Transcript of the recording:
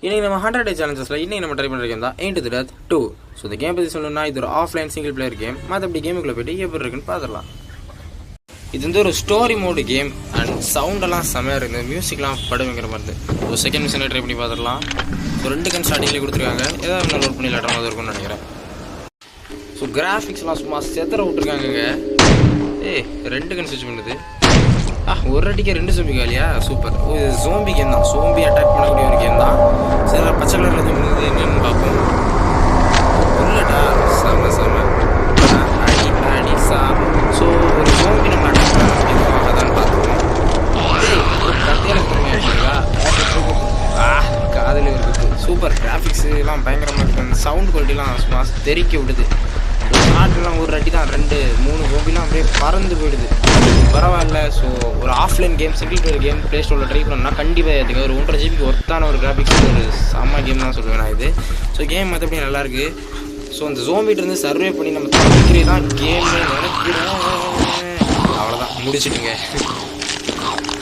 இன்னைக்கு நம்ம 100 Day Challengesல இன்னைக்கு நம்ம ட்ரை பண்ணுற கேம் தான் Ain't the Death 2. ஸோ இந்த கேம் பற்றி சொல்லணும்னா இது ஒரு ஆஃப்லைன் சிங்கிள் பிளேயர் கேம். மற்றபடி கேமுக்குள்ளே போய்ட்டு எப்படி இருக்குன்னு பார்த்துடலாம். இது வந்து ஒரு ஸ்டோரி மோடு கேம் அண்ட் சவுண்டெல்லாம் செம்மையாக இருக்குது. மியூசிக்லாம் படுங்கிற மாதிரி இருக்குது. ஒரு செகண்ட் மிஷினில் ட்ரை பண்ணி பார்த்துடலாம். ஸோ 2 கன் ஸ்டார்டிங்லேயே கொடுத்துருக்காங்க. ஏதாவது ஒன்று லோட் பண்ணி லெட்டர் மாதிரி இருக்கும்னு நினைக்கிறேன். ஸோ கிராஃபிக்ஸ்லாம் சும்மா செத்தர விட்ருக்காங்க. 2 கன் ஸ்விட்ச் பண்ணுது. ஒரு அடிக்க 2 ஜோம்பி காலியா? சூப்பர். இது ஜோம்பி கேம் தான். ஜோம்பி அட்டாக் பண்ணக்கூடிய ஒரு கேம் தான். சரி, பச்சை கலரில் எதுவும் என்னென்னு பார்ப்போம். புல்லட்டா செம அடி அடி ஸோ ஒரு ஜோம்பி நம்ம அட்டாக் பண்ண அதான் பார்த்துருவோம். கத்தியால் இருக்குங்களா? காதலி இருக்குது. சூப்பர். கிராஃபிக்ஸு எல்லாம் பயங்கரமாக இருக்குது. சவுண்ட் குவாலிட்டிலாம் சும்மா தெறிக்க விடுது. நாட்டுலாம் ஒரு அடி தான் 2-3 ஜோம்பிலாம் அப்படியே பறந்து போயிடுது. பரவாயில்ல. ஸோ ஒரு offline game single player game play ஸ்டோரில் ட்ரை பண்ணோம்னா கண்டிப்பாக ஏற்றுங்க. ஒரு 1.5 GB ஒர்த்தான ஒரு கிராஃபிக்ஸ் ஒரு செம்ம கேம் தான் சொல்லுவேன் நான் இது. ஸோ கேம் மற்றபடி நல்லாயிருக்கு. ஸோ அந்த ஜோம்பிகிட்டேருந்து சர்வே பண்ணி நம்ம தப்பிக்கிறே தான் கேமே நினைக்கிறேன். அவ்வளோதான், முடிச்சுட்டுங்க.